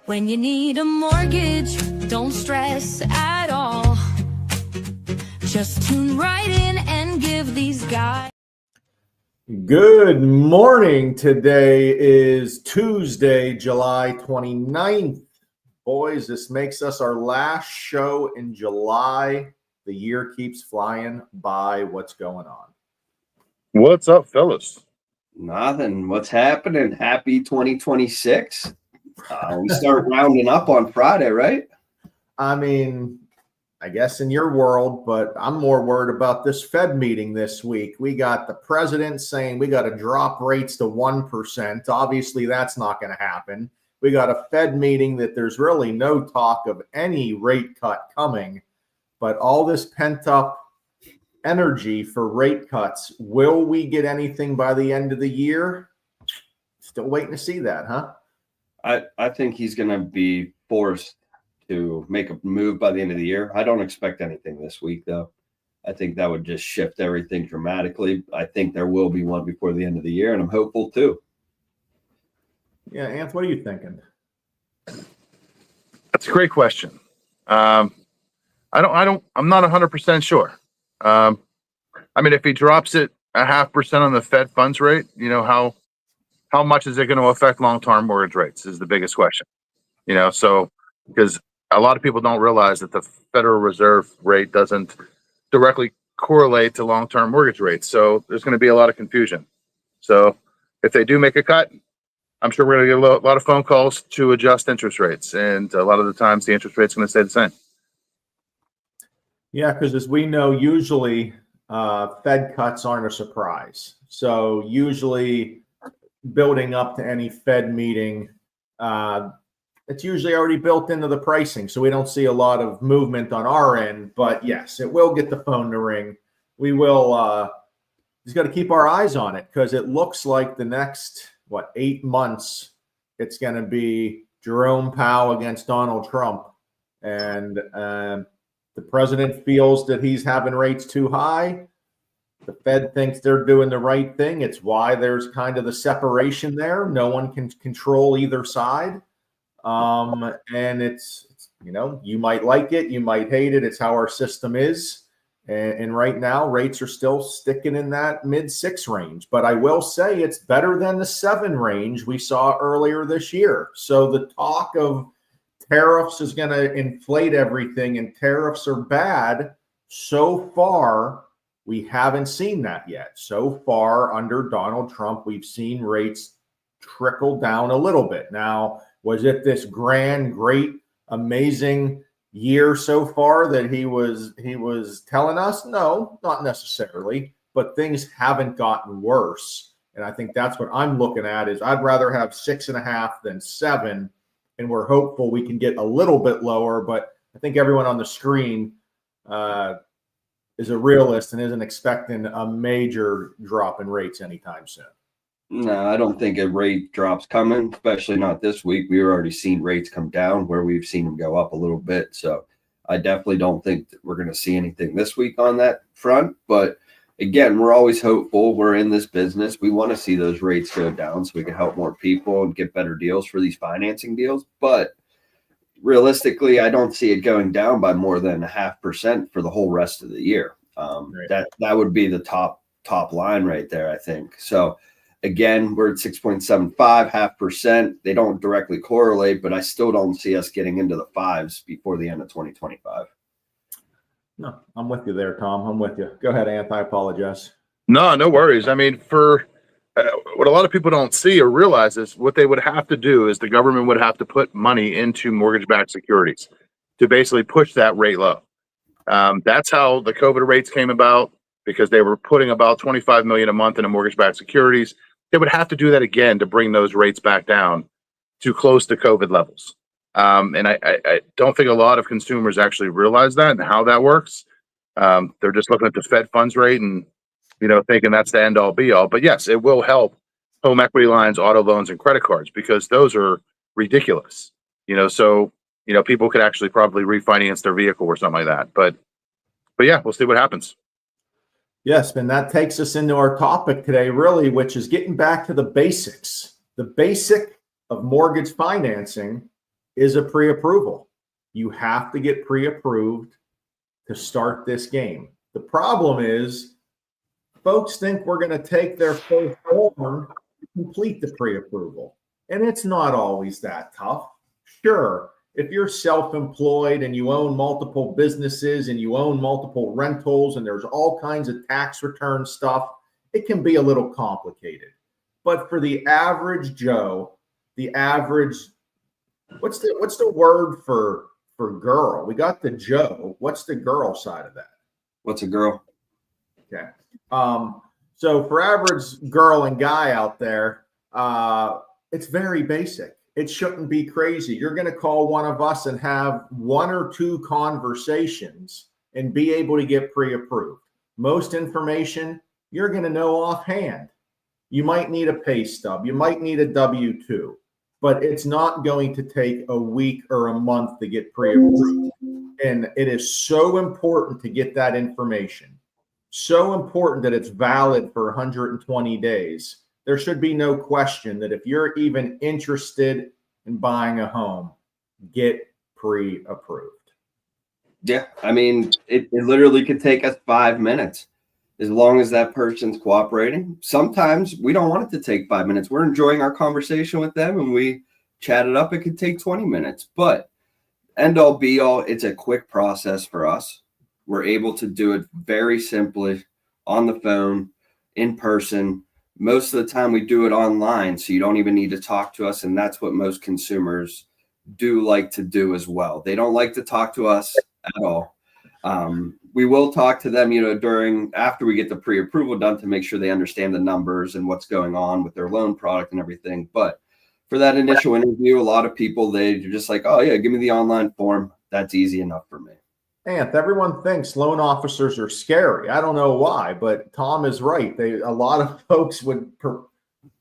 When you need a mortgage, don't stress at all. Just tune right in and give these guys. Good morning. Today is Tuesday, July 29th. Boys, this makes us our last show in July. The year keeps flying by. What's going on? What's up, fellas? Nothing. What's happening? Happy 2026. We start rounding up on Friday, right? I mean, I guess in your world, but I'm more worried about this Fed meeting this week. We got the president saying we got to drop rates to 1%. Obviously, that's not going to happen. We got a Fed meeting that there's really no talk of any rate cut coming, but all this pent up energy for rate cuts. Will we get anything by the end of the year? Still waiting to see that, huh? I think he's going to be forced to make a move by the end of the year. I don't expect anything this week, though. I think that would just shift everything dramatically. I think there will be one before the end of the year, and I'm hopeful too. Yeah, Anth, what are you thinking? That's a great question. I'm not 100% sure. I mean, if he drops it 0.5% on the Fed funds rate, you know, how much is it going to affect long-term mortgage rates is the biggest question. You know, so because a lot of people don't realize that the Federal Reserve rate doesn't directly correlate to long-term mortgage rates. So there's going to be a lot of confusion. So if they do make a cut, I'm sure we're going to get a lot of phone calls to adjust interest rates. And a lot of the times the interest rate's going to stay the same. Yeah, because as we know, usually Fed cuts aren't a surprise. So usually building up to any Fed meeting, it's usually already built into the pricing. So we don't see a lot of movement on our end. But yes, it will get the phone to ring. We will just got to keep our eyes on it because it looks like the next, 8 months, it's going to be Jerome Powell against Donald Trump. And the president feels that he's having rates too high. The Fed thinks they're doing the right thing. It's why there's kind of the separation there. No one can control either side. And it's, you know, you might like it, you might hate it. It's how our system is. And right now, rates are still sticking in that mid-6 range. But I will say it's better than the 7 range we saw earlier this year. So the talk of tariffs is going to inflate everything and tariffs are bad. So far, we haven't seen that yet. So far, under Donald Trump, we've seen rates trickle down a little bit. Now, was it this grand, great, amazing year so far that he was telling us? No, not necessarily, but things haven't gotten worse. And I think that's what I'm looking at is I'd rather have 6.5 than 7. And we're hopeful we can get a little bit lower, but I think everyone on the screen is a realist and isn't expecting a major drop in rates anytime soon. No, I don't think a rate drop's coming, especially not this week. We've already seen rates come down where we've seen them go up a little bit. So I definitely don't think that we're going to see anything this week on that front. But again, we're always hopeful. We're in this business. We want to see those rates go down so we can help more people and get better deals for these financing deals. But realistically, I don't see it going down by more than 0.5% for the whole rest of the year. Right. That would be the top line right there, I think. So again, we're at 6.75, 0.5%. They don't directly correlate, but I still don't see us getting into the 5s before the end of 2025. No, I'm with you there, Tom. I'm with you. Go ahead, Anth. I apologize. No worries. I mean, for what a lot of people don't see or realize is what they would have to do is the government would have to put money into mortgage-backed securities to basically push that rate low. That's how the COVID rates came about because they were putting about $25 million a month into mortgage-backed securities. They would have to do that again to bring those rates back down to close to COVID levels. And I don't think a lot of consumers actually realize that and how that works. They're just looking at the Fed funds rate and, you know, thinking that's the end all be all. But yes, it will help home equity lines, auto loans, and credit cards because those are ridiculous. You know, so, you know, people could actually probably refinance their vehicle or something like that. But yeah, we'll see what happens. Yes, and that takes us into our topic today, really, which is getting back to the basics. The basic of mortgage financing is a pre-approval. You have to get pre-approved to start this game. The problem is folks think we're going to take their first form to complete the pre-approval. And it's not always that tough. Sure, if you're self-employed and you own multiple businesses and you own multiple rentals and there's all kinds of tax return stuff, it can be a little complicated. But for the average Joe, the average, what's the word for girl? We got the Joe. What's the girl side of that? What's a girl? Okay. So for average girl and guy out there, it's very basic. It shouldn't be crazy. You're going to call one of us and have one or two conversations and be able to get pre-approved. Most information you're going to know offhand. You might need a pay stub. You might need a W-2, but it's not going to take a week or a month to get pre-approved. And it is so important to get that information. So important that it's valid for 120 days. There should be no question that if you're even interested in buying a home, get pre-approved. Yeah, I mean, it literally could take us 5 minutes as long as that person's cooperating. Sometimes we don't want it to take 5 minutes. We're enjoying our conversation with them and we chat it up. It could take 20 minutes, but end all be all, it's a quick process for us. We're able to do it very simply on the phone, in person. Most of the time we do it online, so you don't even need to talk to us. And that's what most consumers do like to do as well. They don't like to talk to us at all. We will talk to them, after we get the pre-approval done to make sure they understand the numbers and what's going on with their loan product and everything. But for that initial interview, a lot of people, they're just like, oh yeah, give me the online form. That's easy enough for me. And everyone thinks loan officers are scary. I don't know why, but Tom is right. A lot of folks would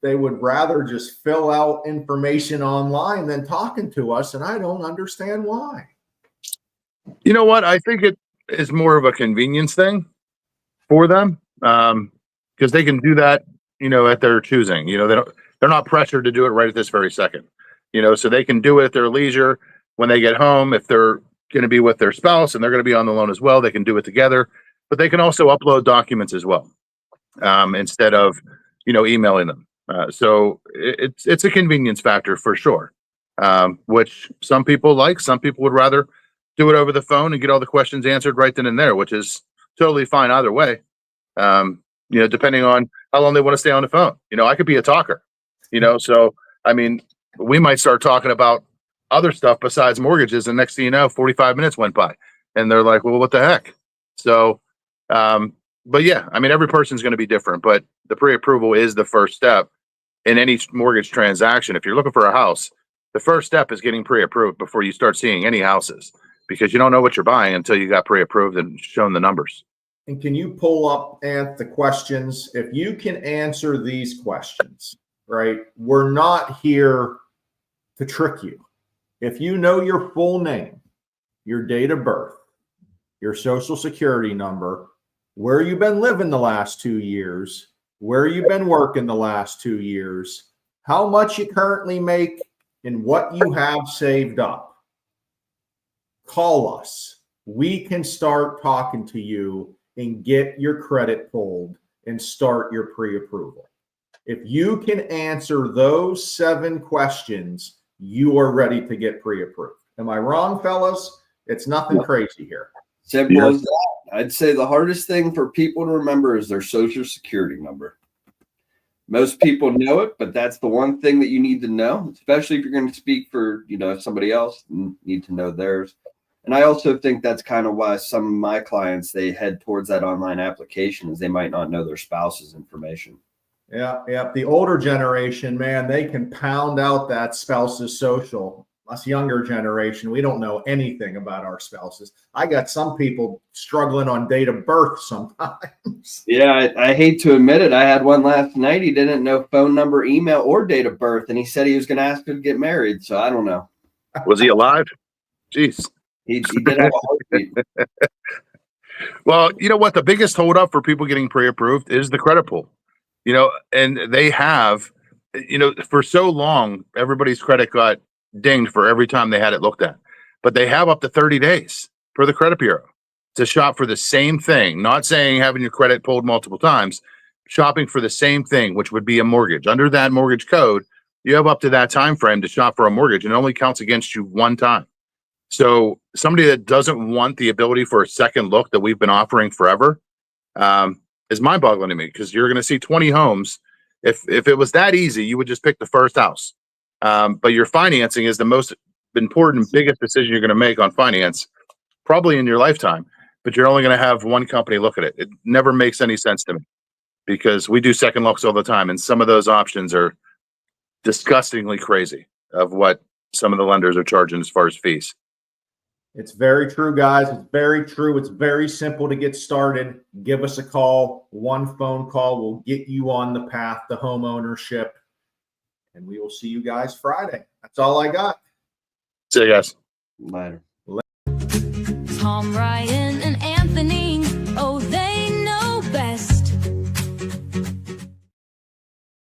rather just fill out information online than talking to us, and I don't understand why. You know what? I think it is more of a convenience thing for them, because they can do that, at their choosing. They're not pressured to do it right at this very second. So they can do it at their leisure when they get home. If they're going to be with their spouse and they're going to be on the loan as well, they can do it together. But they can also upload documents as well, instead of emailing them. So it's a convenience factor for sure, which some people like. Some people would rather do it over the phone and get all the questions answered right then and there, which is totally fine either way. Depending on how long they want to stay on the phone. I could be a talker, so I mean, we might start talking about other stuff besides mortgages, and next thing you know, 45 minutes went by and they're like, well, what the heck? So but yeah, I mean, every person's going to be different, but the pre-approval is the first step in any mortgage transaction. If you're looking for a house, the first step is getting pre-approved before you start seeing any houses, because you don't know what you're buying until you got pre-approved and shown the numbers. And can you pull up, Ant, the questions? If you can answer these questions, right? We're not here to trick you. If you know your full name, your date of birth, your social security number, where you've been living the last 2 years, where you've been working the last 2 years, how much you currently make, and what you have saved up, call us. We can start talking to you and get your credit pulled and start your pre-approval. If you can answer those 7 questions, you are ready to get pre-approved. Am I wrong, fellas? It's nothing crazy here. Simple as that. I'd say the hardest thing for people to remember is their social security number. Most people know it, but that's the one thing that you need to know, especially if you're going to speak for, somebody else, you need to know theirs. And I also think that's kind of why some of my clients, they head towards that online application, is they might not know their spouse's information. Yeah. The older generation, man, they can pound out that spouse's social. Us younger generation, we don't know anything about our spouses. I got some people struggling on date of birth sometimes. Yeah, I hate to admit it. I had one last night. He didn't know phone number, email, or date of birth, and he said he was going to ask her to get married. So I don't know. Was he alive? Jeez. He did have a heartbeat. Well, you know what? The biggest holdup for people getting pre-approved is the credit pool. You know, and they have, you know, for so long, everybody's credit got dinged for every time they had it looked at. But they have up to 30 days for the credit bureau to shop for the same thing. Not saying having your credit pulled multiple times, shopping for the same thing, which would be a mortgage. Under that mortgage code, you have up to that time frame to shop for a mortgage, and it only counts against you one time. So somebody that doesn't want the ability for a second look that we've been offering forever is mind-boggling to me, because you're going to see 20 homes. If it was that easy, you would just pick the first house. But your financing is the most important, biggest decision you're going to make on finance, probably in your lifetime. But you're only going to have one company look at it. It never makes any sense to me, because we do second looks all the time, and some of those options are disgustingly crazy of what some of the lenders are charging as far as fees. It's very true, guys. It's very true. It's very simple to get started. Give us a call. One phone call will get you on the path to home ownership. And we will see you guys Friday. That's all I got. See you guys. Later. Tom Ryan